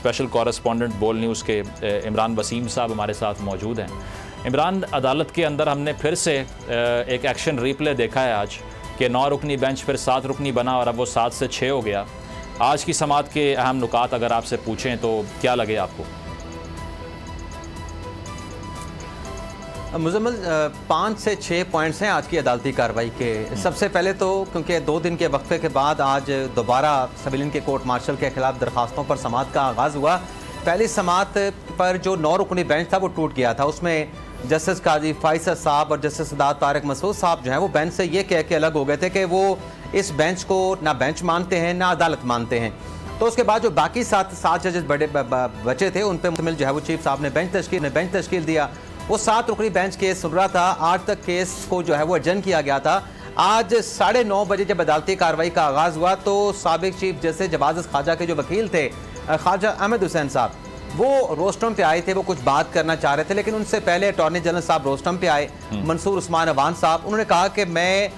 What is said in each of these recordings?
Special correspondent बोल news के इमरान वसीम साहब हमारे साथ मौजूद हैं। इमरान, अदालत के अंदर हमने फिर से एक एक्शन रिप्ले देखा है आज कि 9 रुकनी बेंच फिर 7 रुकनी बना और अब वो 7 से 6 हो गया। आज की समाअत के अहम नुकात अगर आपसे पूछें तो क्या लगे आपको? मुजम्मल 5 से 6 पॉइंट्स हैं आज की अदालती कार्रवाई के। सबसे पहले तो क्योंकि 2 दिन के वक्फे के बाद आज दोबारा सिविलियन के कोर्ट मार्शल के खिलाफ दरखास्तों पर समाअत का आगाज़ हुआ। पहली समाअत पर जो 9 रुकनी बेंच था वो टूट गया था। उसमें जस्टिस काजी फैसल साहब और जस्टिस सदात तारिक मसूद साहब जो हैं वो बेंच से ये कह के अलग हो गए थे कि वो इस बेंच को ना बेंच मानते हैं ना अदालत मानते हैं। तो उसके बाद जो बाकी 7 जजेस बचे थे उन पर मुश्तमिल जो है वो चीफ साहब ने बेंच तश्कील दिया। वो 7 रुकनी बेंच केस सुन रहा था। आज तक केस को जो है वो एडजर्न किया गया था। आज 9:30 बजे जब अदालती कार्रवाई का आगाज़ हुआ तो साबिक चीफ जस्टिस जवाज़ ख्वाजा के जो वकील थे ख्वाजा अहमद हुसैन साहब, वो रोस्टम पे आए थे। वो कुछ बात करना चाह रहे थे, लेकिन उनसे पहले अटॉर्नी जनरल साहब रोस्टम पे आए, मंसूर उस्मान अवान साहब। उन्होंने कहा कि मैं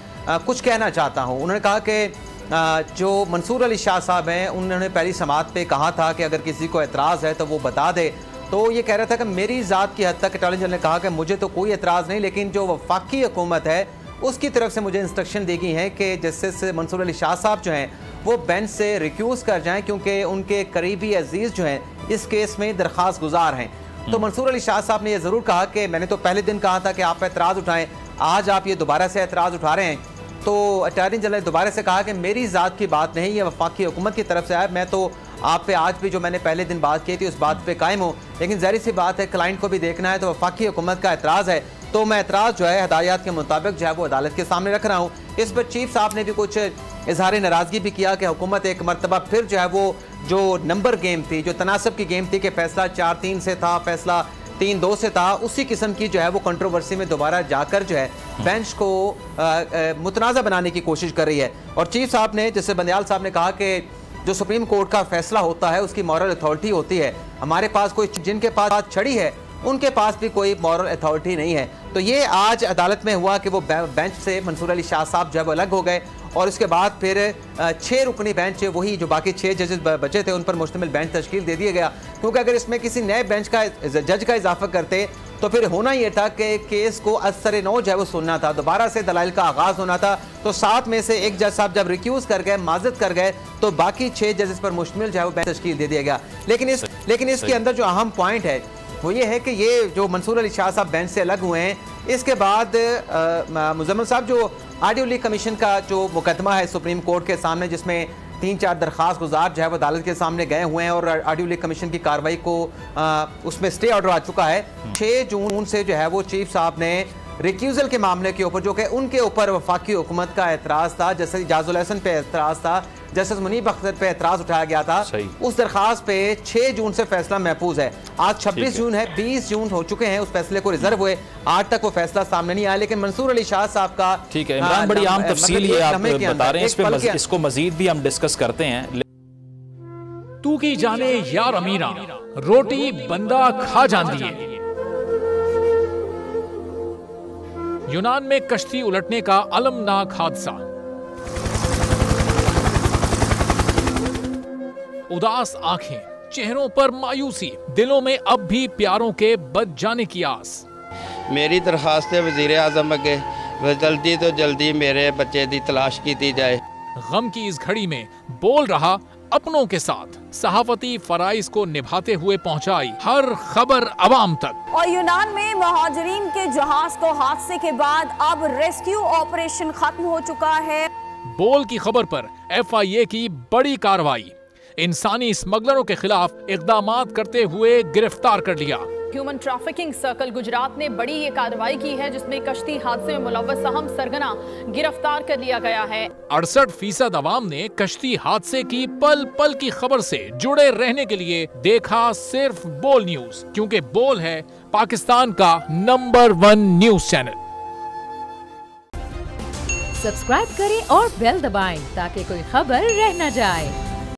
कुछ कहना चाहता हूँ। उन्होंने कहा कि जो मंसूर अली शाह साहब हैं उन्होंने पहली समाअत पे कहा था कि अगर किसी को एतराज़ है तो वो बता दे। तो ये कह रहा था कि मेरी ज़ात की हद तक अटॉर्नी जनरल ने कहा कि मुझे तो कोई एतराज़ नहीं, लेकिन जो वफाकी हुकूमत है उसकी तरफ से मुझे इंस्ट्रक्शन दी गई है कि जस्टिस मंसूर अली शाह साहब जो हैं वो बेंच से रिक्यूज़ कर जाएं क्योंकि उनके करीबी अजीज़ जो हैं इस केस में दरख्वास्त गुजार हैं। तो मंसूर अली शाह साहब ने यह ज़रूर कहा कि मैंने तो पहले दिन कहा था कि आप एतराज़ उठाएं, आज आप ये दोबारा से एतराज़ उठा रहे हैं। तो अटॉर्नी जनरल ने दोबारा से कहा कि मेरी ज़ात की बात नहीं, ये वफाकी हुकूमत की तरफ से आया। मैं तो आप पे आज भी जो मैंने पहले दिन बात की थी उस बात पे कायम हूँ, लेकिन ज़ाहिर सी बात है क्लाइंट को भी देखना है। तो वफाकी हुकूमत का एतराज़ है तो मैं एतराज़ जो है हदायत के मुताबिक जो है वो अदालत के सामने रख रहा हूँ। इस पर चीफ साहब ने भी कुछ इजहार नाराज़गी भी किया कि हुकूमत एक मरतबा फिर जो है वो जो नंबर गेम थी, जो तनासब की गेम थी कि फैसला 4-3 से था, फैसला 3-2 से था, उसी किस्म की जो है वो कंट्रोवर्सी में दोबारा जाकर जो है बेंच को मुतनाज़ा बनाने की कोशिश कर रही है। और चीफ साहब ने, जैसे बंदयाल साहब ने कहा कि जो सुप्रीम कोर्ट का फैसला होता है उसकी मॉरल अथॉरिटी होती है। हमारे पास कोई, जिनके पास छड़ी है उनके पास भी कोई मॉरल अथॉरिटी नहीं है। तो ये आज अदालत में हुआ कि वो बेंच से मंसूर अली शाह साहब जो है वो अलग हो गए और उसके बाद फिर 6 रुकनी बेंच, वही जो बाकी 6 जजेस बचे थे उन पर मुश्तमिल बेंच तश्कील दे दिया गया। क्योंकि अगर इसमें किसी नए बेंच का जज का इजाफा करते तो फिर होना यह था कि केस को असर नौ जो है वो सुनना था, दोबारा से दलाइल का आगाज होना था। तो 7 में से एक जज साहब जब रिक्यूज कर गए, माजत कर गए, तो बाकी 6 जजेस पर मुश्तमिल जो है वो बेंच तश्कील दे दिया गया। लेकिन इसके अंदर जो अहम पॉइंट है वो ये है कि ये जो मंसूर अली शाह साहब बेंच से अलग हुए हैं, इसके बाद मुजम्मिल साहब जो ऑडियो लीक कमीशन का जो मुकदमा है सुप्रीम कोर्ट के सामने, जिसमें 3-4 दरख्वास्त गुजार जो है वो अदालत के सामने गए हुए हैं और ऑडियो लीक कमीशन की कार्रवाई को उसमें स्टे ऑर्डर आ चुका है। 6 जून से जो है वो चीफ साहब ने रिक्यूजल के मामले के ऊपर, जो कि उनके ऊपर वफाकी हुकूमत का एतराज़ था, जैसे इजाजुल हसन पे एतराज़ था, जस्टिस मुनीब अख्तर पे एतराज़ उठाया गया था, उस दरखास्त पे 6 जून से फैसला महफूज है। आज 26 जून है, 20 जून हो चुके हैं उस फैसले को रिजर्व हुए, आज तक वो फैसला सामने नहीं आया। लेकिन मंसूर अली शाह साहब का, ठीक है इमरान, बड़ी आम तफसील ये आप बता रहे हैं, इस पे इसको मजीद भी हम डिस्कस करते हैं। तू की जाने यार अमीरा, रोटी बंदा खा जाती है। यूनान में कश्ती उलटने का अलमनाक हादसा, उदास आंखें, चेहरों पर मायूसी, दिलों में अब भी प्यारों के बच जाने की आस। मेरी दरखास्त है वज़ीर आज़म अगे, जल्दी तो जल्दी मेरे बच्चे की तलाश की जाए। गम की इस घड़ी में बोल रहा अपनों के साथ, सहाफती फराइज को निभाते हुए पहुंचाई हर खबर अवाम तक। और यूनान में मुहाजिरीन के जहाज को हादसे के बाद अब रेस्क्यू ऑपरेशन खत्म हो चुका है। बोल की खबर पर FIA की बड़ी कार्रवाई, इंसानी स्मगलरों के खिलाफ इक़दामात करते हुए गिरफ्तार कर लिया। ह्यूमन ट्रैफिकिंग सर्कल गुजरात ने बड़ी ये कार्रवाई की है, जिसमें कश्ती हादसे में मुलव्वस अहम सरगना गिरफ्तार कर लिया गया है। 68% अवाम ने कश्ती हादसे की पल पल की खबर से जुड़े रहने के लिए देखा सिर्फ बोल न्यूज, क्योंकि बोल है पाकिस्तान का नंबर 1 न्यूज चैनल। सब्सक्राइब करें और बेल दबाएं ताकि कोई खबर रह न जाए।